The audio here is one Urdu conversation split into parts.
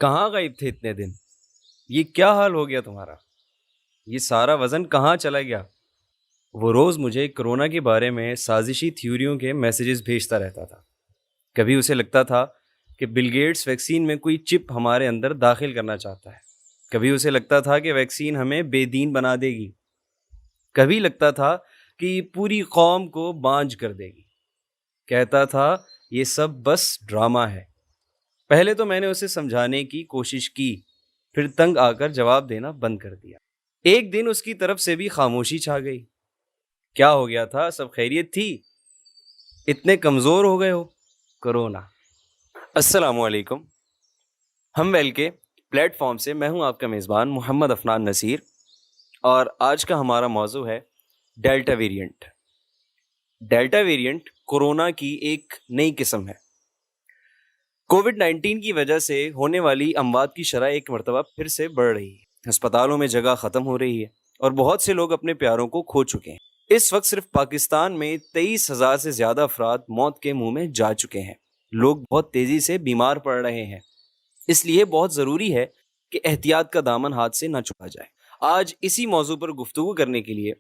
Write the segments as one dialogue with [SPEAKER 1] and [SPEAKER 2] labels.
[SPEAKER 1] کہاں غائب تھے اتنے دن؟ یہ کیا حال ہو گیا تمہارا؟ یہ سارا وزن کہاں چلا گیا؟ وہ روز مجھے کرونا کے بارے میں سازشی تھیوریوں کے میسیجز بھیجتا رہتا تھا۔ کبھی اسے لگتا تھا کہ بل گیٹس ویکسین میں کوئی چپ ہمارے اندر داخل کرنا چاہتا ہے، کبھی اسے لگتا تھا کہ ویکسین ہمیں بے دین بنا دے گی، کبھی لگتا تھا کہ پوری قوم کو بانجھ کر دے گی۔ کہتا تھا یہ سب بس ڈرامہ ہے۔ پہلے تو میں نے اسے سمجھانے کی کوشش کی، پھر تنگ آ کر جواب دینا بند کر دیا۔ ایک دن اس کی طرف سے بھی خاموشی چھا گئی۔ کیا ہو گیا تھا؟ سب خیریت تھی؟ اتنے کمزور ہو گئے ہو؟ کرونا۔ السلام علیکم، ہم ویل کے پلیٹ فارم سے میں ہوں آپ کا میزبان محمد افنان نصیر، اور آج کا ہمارا موضوع ہے delta variant. Delta variant corona کی ایک نئی قسم ہے۔ کووڈ-19 کی وجہ سے ہونے والی اموات کی شرح ایک مرتبہ پھر سے بڑھ رہی ہے۔ ہسپتالوں میں جگہ ختم ہو رہی ہے اور بہت سے لوگ اپنے پیاروں کو کھو چکے ہیں۔ اس وقت صرف پاکستان میں 23,000 سے زیادہ افراد موت کے منہ میں جا چکے ہیں۔ لوگ بہت تیزی سے بیمار پڑ رہے ہیں، اس لیے بہت ضروری ہے کہ احتیاط کا دامن ہاتھ سے نہ چھوڑا جائے۔ آج اسی موضوع پر گفتگو کرنے کے لیے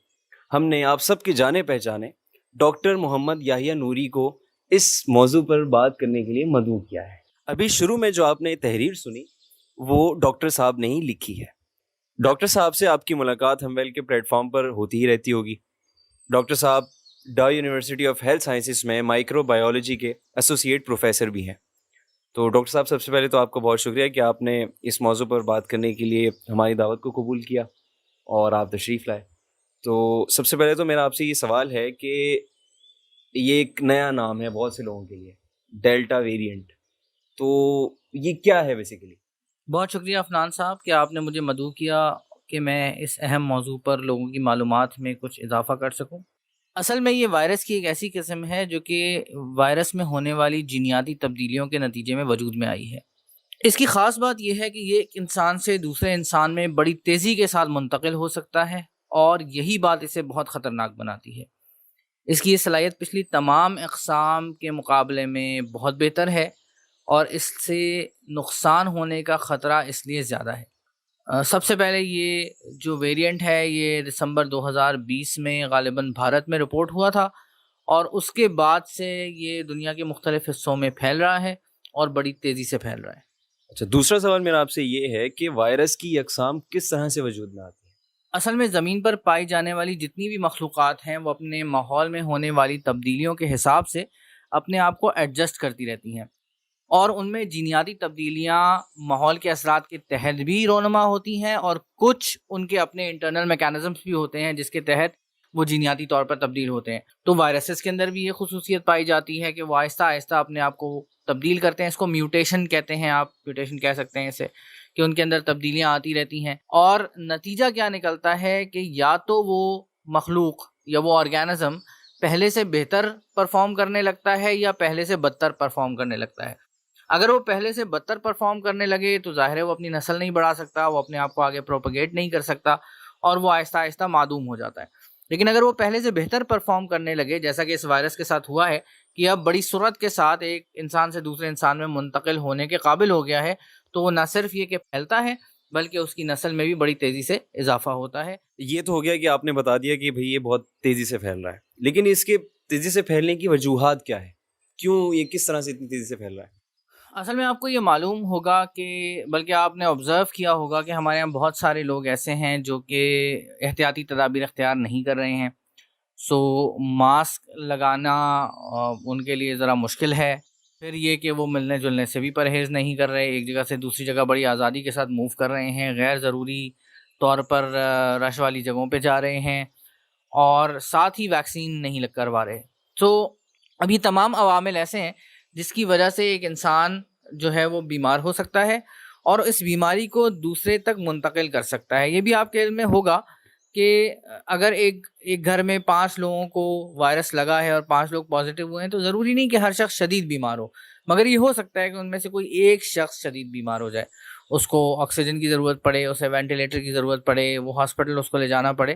[SPEAKER 1] ہم نے آپ سب کے جانے پہچانے ڈاکٹر محمد یحییٰ نوری کو اس موضوع پر بات کرنے کے لیے مدعو کیا ہے۔ ابھی شروع میں جو آپ نے تحریر سنی وہ ڈاکٹر صاحب نے ہی لکھی ہے۔ ڈاکٹر صاحب سے آپ کی ملاقات ہم ویل کے پلیٹ فارم پر ہوتی ہی رہتی ہوگی۔ ڈاکٹر صاحب ڈاؤ یونیورسٹی آف ہیلتھ سائنسز میں مائکرو بایولوجی کے ایسوسیٹ پروفیسر بھی ہیں۔ تو ڈاکٹر صاحب، سب سے پہلے تو آپ کا بہت شکریہ کہ آپ نے اس موضوع پر بات کرنے کے لیے ہماری دعوت کو قبول کیا اور آپ تشریف لائے۔ تو سب سے پہلے تو میرا آپ سے یہ سوال ہے کہ یہ ایک نیا نام ہے بہت سے لوگوں کے لیے، ڈیلٹا ویرینٹ، تو یہ کیا ہے بیسیکلی؟
[SPEAKER 2] بہت شکریہ افنان صاحب کہ آپ نے مجھے مدعو کیا کہ میں اس اہم موضوع پر لوگوں کی معلومات میں کچھ اضافہ کر سکوں۔ اصل میں یہ وائرس کی ایک ایسی قسم ہے جو کہ وائرس میں ہونے والی جینیاتی تبدیلیوں کے نتیجے میں وجود میں آئی ہے۔ اس کی خاص بات یہ ہے کہ یہ ایک انسان سے دوسرے انسان میں بڑی تیزی کے ساتھ منتقل ہو سکتا ہے، اور یہی بات اسے بہت خطرناک بناتی ہے۔ اس کی یہ صلاحیت پچھلی تمام اقسام کے مقابلے میں بہت بہتر ہے، اور اس سے نقصان ہونے کا خطرہ اس لیے زیادہ ہے۔ سب سے پہلے یہ جو ویرینٹ ہے یہ دسمبر 2020 میں غالباً بھارت میں رپورٹ ہوا تھا، اور اس کے بعد سے یہ دنیا کے مختلف حصوں میں پھیل رہا ہے اور بڑی تیزی سے پھیل رہا ہے۔
[SPEAKER 1] اچھا، دوسرا سوال میرا آپ سے یہ ہے کہ وائرس کی اقسام کس طرح سے وجود میں آتی ہیں؟
[SPEAKER 2] اصل میں زمین پر پائی جانے والی جتنی بھی مخلوقات ہیں وہ اپنے ماحول میں ہونے والی تبدیلیوں کے حساب سے اپنے آپ کو ایڈجسٹ کرتی رہتی ہیں، اور ان میں جینیاتی تبدیلیاں ماحول کے اثرات کے تحت بھی رونما ہوتی ہیں، اور کچھ ان کے اپنے انٹرنل میکانزمز بھی ہوتے ہیں جس کے تحت وہ جینیاتی طور پر تبدیل ہوتے ہیں۔ تو وائرسز کے اندر بھی یہ خصوصیت پائی جاتی ہے کہ وہ آہستہ آہستہ اپنے آپ کو تبدیل کرتے ہیں۔ اس کو میوٹیشن کہتے ہیں، آپ میوٹیشن کہہ سکتے ہیں اسے، کہ ان کے اندر تبدیلیاں آتی رہتی ہیں، اور نتیجہ کیا نکلتا ہے کہ یا تو وہ مخلوق یا وہ آرگینزم پہلے سے بہتر پرفارم کرنے لگتا ہے یا پہلے سے بدتر پرفارم کرنے لگتا ہے۔ اگر وہ پہلے سے بدتر پرفارم کرنے لگے تو ظاہر ہے وہ اپنی نسل نہیں بڑھا سکتا، وہ اپنے آپ کو آگے پروپیگیٹ نہیں کر سکتا، اور وہ آہستہ آہستہ معدوم ہو جاتا ہے۔ لیکن اگر وہ پہلے سے بہتر پرفارم کرنے لگے، جیسا کہ اس وائرس کے ساتھ ہوا ہے کہ اب بڑی سرعت کے ساتھ ایک انسان سے دوسرے انسان میں منتقل ہونے کے قابل ہو گیا ہے، تو وہ نہ صرف یہ کہ پھیلتا ہے بلکہ اس کی نسل میں بھی بڑی تیزی سے اضافہ ہوتا ہے۔
[SPEAKER 1] یہ تو ہو گیا کہ آپ نے بتا دیا کہ بھئی یہ بہت تیزی سے پھیل رہا ہے، لیکن اس کے تیزی سے پھیلنے کی وجوہات کیا ہے؟ کیوں یہ کس طرح سے اتنی تیزی سے پھیل رہا ہے؟
[SPEAKER 2] اصل میں آپ کو یہ معلوم ہوگا کہ بلکہ آپ نے آبزرو کیا ہوگا کہ ہمارے یہاں بہت سارے لوگ ایسے ہیں جو کہ احتیاطی تدابیر اختیار نہیں کر رہے ہیں۔ سو ماسک لگانا ان کے لیے ذرا مشکل ہے، پھر یہ کہ وہ ملنے جلنے سے بھی پرہیز نہیں کر رہے، ایک جگہ سے دوسری جگہ بڑی آزادی کے ساتھ موو کر رہے ہیں، غیر ضروری طور پر رش والی جگہوں پہ جا رہے ہیں، اور ساتھ ہی ویکسین نہیں کروا رہے۔ تو اب یہ تمام عوامل ایسے ہیں جس کی وجہ سے ایک انسان جو ہے وہ بیمار ہو سکتا ہے اور اس بیماری کو دوسرے تک منتقل کر سکتا ہے۔ یہ بھی آپ کے علم میں ہوگا کہ اگر ایک گھر میں 5 لوگوں کو وائرس لگا ہے اور 5 لوگ پازیٹیو ہوئے ہیں تو ضروری نہیں کہ ہر شخص شدید بیمار ہو، مگر یہ ہو سکتا ہے کہ ان میں سے کوئی ایک شخص شدید بیمار ہو جائے، اس کو آکسیجن کی ضرورت پڑے، اسے وینٹیلیٹر کی ضرورت پڑے، وہ ہاسپٹل اس کو لے جانا پڑے۔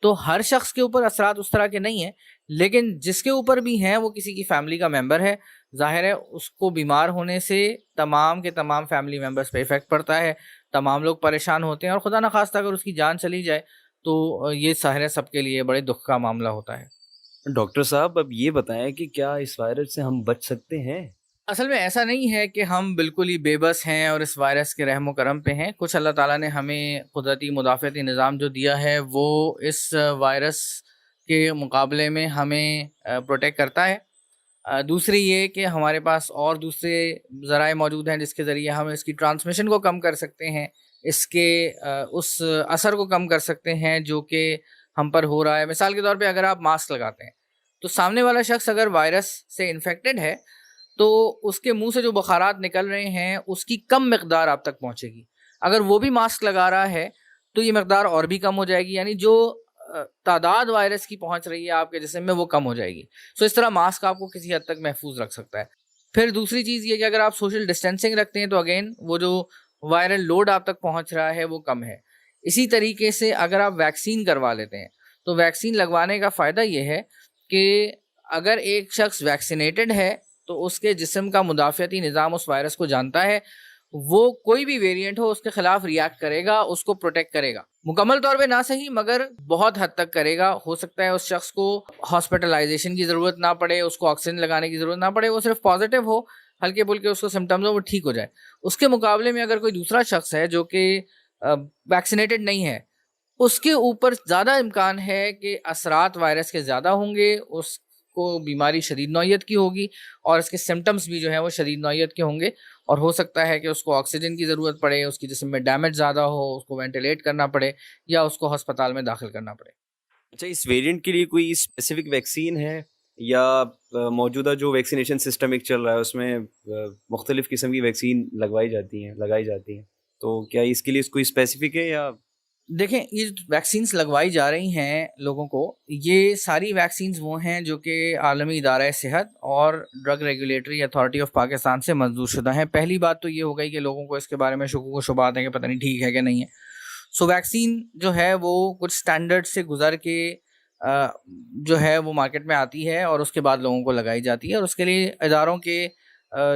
[SPEAKER 2] تو ہر شخص کے اوپر اثرات اس طرح کے نہیں ہیں، لیکن جس کے اوپر بھی ہیں وہ کسی کی فیملی کا ممبر ہے، ظاہر ہے اس کو بیمار ہونے سے تمام کے تمام فیملی ممبرس پہ ایفیکٹ پڑتا ہے، تمام لوگ پریشان ہوتے ہیں، اور خدا نخواستہ اگر اس کی جان چلی جائے تو یہ ظاہر ہے سب کے لیے بڑے دکھ کا معاملہ ہوتا ہے۔
[SPEAKER 1] ڈاکٹر صاحب اب یہ بتائیں کہ کیا اس وائرس سے ہم بچ سکتے ہیں؟
[SPEAKER 2] اصل میں ایسا نہیں ہے کہ ہم بالکل ہی بے بس ہیں اور اس وائرس کے رحم و کرم پہ ہیں، کچھ اللہ تعالیٰ نے ہمیں قدرتی مدافعتی نظام جو دیا ہے وہ اس وائرس کے مقابلے میں ہمیں پروٹیکٹ کرتا ہے۔ دوسری یہ کہ ہمارے پاس اور دوسرے ذرائع موجود ہیں جس کے ذریعے ہم اس کی ٹرانسمیشن کو کم کر سکتے ہیں، اس کے اس اثر کو کم کر سکتے ہیں جو کہ ہم پر ہو رہا ہے۔ مثال کے طور پہ اگر آپ ماسک لگاتے ہیں تو سامنے والا شخص اگر وائرس سے انفیکٹڈ ہے تو اس کے منہ سے جو بخارات نکل رہے ہیں اس کی کم مقدار آپ تک پہنچے گی۔ اگر وہ بھی ماسک لگا رہا ہے تو یہ مقدار اور بھی کم ہو جائے گی، یعنی جو تعداد وائرس کی پہنچ رہی ہے آپ کے جسم میں وہ کم ہو جائے گی۔ سو اس طرح ماسک آپ کو کسی حد تک محفوظ رکھ سکتا ہے۔ پھر دوسری چیز یہ کہ اگر آپ سوشل ڈسٹینسنگ رکھتے ہیں تو اگین وہ جو وائرل لوڈ آپ تک پہنچ رہا ہے وہ کم ہے۔ اسی طریقے سے اگر آپ ویکسین کروا لیتے ہیں تو ویکسین لگوانے کا فائدہ یہ ہے کہ اگر ایک شخص ویکسینیٹڈ ہے تو اس کے جسم کا مدافعتی نظام اس وائرس کو جانتا ہے، وہ کوئی بھی ویریئنٹ ہو اس کے خلاف ریاکٹ کرے گا، اس کو پروٹیکٹ کرے گا، مکمل طور پہ نہ صحیح مگر بہت حد تک کرے گا۔ ہو سکتا ہے اس شخص کو ہاسپٹلائزیشن کی ضرورت نہ پڑے، اس کو آکسیجن لگانے کی ضرورت نہ پڑے، وہ صرف پازیٹیو ہو، ہلکے پھلکے اس کو سمٹمز ہو، وہ ٹھیک ہو جائے۔ اس کے مقابلے میں اگر کوئی دوسرا شخص ہے جو کہ ویکسینیٹڈ نہیں ہے، اس کے اوپر زیادہ امکان ہے کہ اثرات وائرس کے زیادہ ہوں گے، اس کو بیماری شدید نوعیت کی ہوگی اور اس کے سمٹمز بھی جو ہیں وہ شدید نوعیت کے ہوں گے، اور ہو سکتا ہے کہ اس کو آکسیجن کی ضرورت پڑے، اس کی جسم میں ڈیمیج زیادہ ہو، اس کو وینٹیلیٹ کرنا پڑے یا اس کو ہسپتال میں داخل کرنا پڑے۔
[SPEAKER 1] اچھا، اس ویریئنٹ کے لیے کوئی اسپیسیفک ویکسین ہے یا موجودہ جو ویکسینیشن سسٹم ایک چل رہا ہے اس میں مختلف قسم کی ویکسین لگائی جاتی ہیں، تو کیا اس کے لیے کوئی اسپیسیفک ہے یا؟
[SPEAKER 2] دیکھیں، یہ ویکسینز لگوائی جا رہی ہیں لوگوں کو، یہ ساری ویکسینز وہ ہیں جو کہ عالمی ادارہ صحت اور drug regulatory authority of Pakistan سے منظور شدہ ہیں۔ پہلی بات تو یہ ہو گئی کہ لوگوں کو اس کے بارے میں شکوک و شبہات ہیں کہ پتہ نہیں ٹھیک ہے کہ نہیں ہے۔ سو ویکسین جو ہے وہ کچھ سٹینڈرڈ سے گزر کے جو ہے وہ مارکیٹ میں آتی ہے اور اس کے بعد لوگوں کو لگائی جاتی ہے، اور اس کے لیے اداروں کے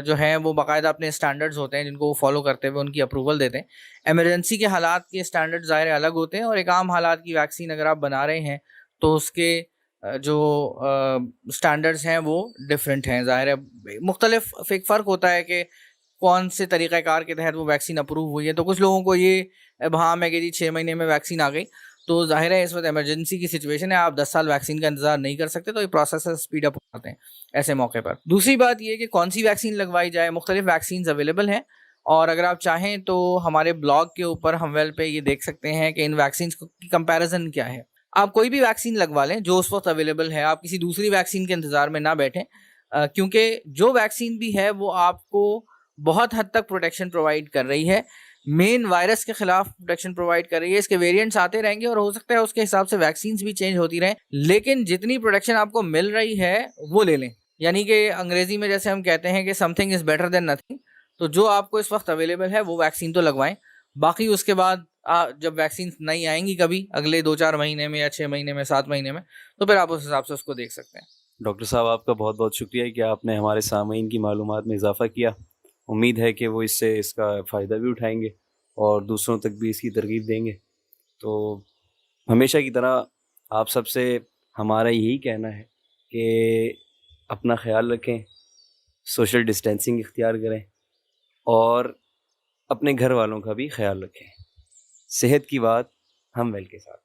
[SPEAKER 2] جو ہیں وہ باقاعدہ اپنے اسٹینڈرڈز ہوتے ہیں جن کو وہ فالو کرتے ہوئے ان کی اپروول دیتے ہیں۔ ایمرجنسی کے حالات کے اسٹینڈرڈ ظاہر الگ ہوتے ہیں، اور ایک عام حالات کی ویکسین اگر آپ بنا رہے ہیں تو اس کے جو اسٹینڈرڈز ہیں وہ ڈفرینٹ ہیں۔ ظاہر ہے مختلف ایک فرق ہوتا ہے کہ کون سے طریقہ کار کے تحت وہ ویکسین اپروو ہوئی ہے۔ تو کچھ لوگوں کو یہ ابہام ہے کہ جی 6 مہینے میں ویکسین آ گئی، تو ظاہر ہے اس وقت ایمرجنسی کی سچویشن ہے، آپ 10 سال ویکسین کا انتظار نہیں کر سکتے، تو یہ پروسیس اسپیڈ اپ ہوتے ہیں ایسے موقع پر۔ دوسری بات یہ کہ کون سی ویکسین لگوائی جائے، مختلف ویکسینز اویلیبل ہیں، اور اگر آپ چاہیں تو ہمارے بلاگ کے اوپر ہم ویل پہ یہ دیکھ سکتے ہیں کہ ان ویکسینز کی کمپیریزن کیا ہے۔ آپ کوئی بھی ویکسین لگوا لیں جو اس وقت اویلیبل ہے، آپ کسی دوسری ویکسین کے انتظار میں نہ بیٹھیں، کیونکہ جو ویکسین بھی ہے وہ آپ کو بہت حد تک پروٹیکشن پرووائڈ کر رہی ہے، مین وائرس کے خلاف پروٹیکشن پرووائڈ کر رہی ہے۔ اس کے ویریئنٹس آتے رہیں گے اور ہو سکتا ہے اس کے حساب سے ویکسینز بھی چینج ہوتی رہیں، لیکن جتنی پروٹیکشن آپ کو مل رہی ہے وہ لے لیں۔ یعنی کہ انگریزی میں جیسے ہم کہتے ہیں کہ some thing is better than nothing, تو جو آپ کو اس وقت اویلیبل ہے وہ ویکسین تو لگوائیں، باقی اس کے بعد جب ویکسین نہیں آئیں گی کبھی اگلے 2-4 مہینے میں یا 6 مہینے میں 7 مہینے میں، تو پھر آپ اس حساب سے اس کو دیکھ سکتے ہیں۔
[SPEAKER 1] ڈاکٹر صاحب آپ کا بہت بہت شکریہ کہ آپ نے ہمارے سامعین کی معلومات میں اضافہ کیا۔ امید ہے کہ وہ اس کا فائدہ بھی اٹھائیں گے اور دوسروں تک بھی اس کی ترغیب دیں گے۔ تو ہمیشہ کی طرح آپ سب سے ہمارا یہی کہنا ہے کہ اپنا خیال رکھیں، سوشل ڈسٹینسنگ اختیار کریں اور اپنے گھر والوں کا بھی خیال رکھیں۔ صحت کی بات ہم ویل کے ساتھ۔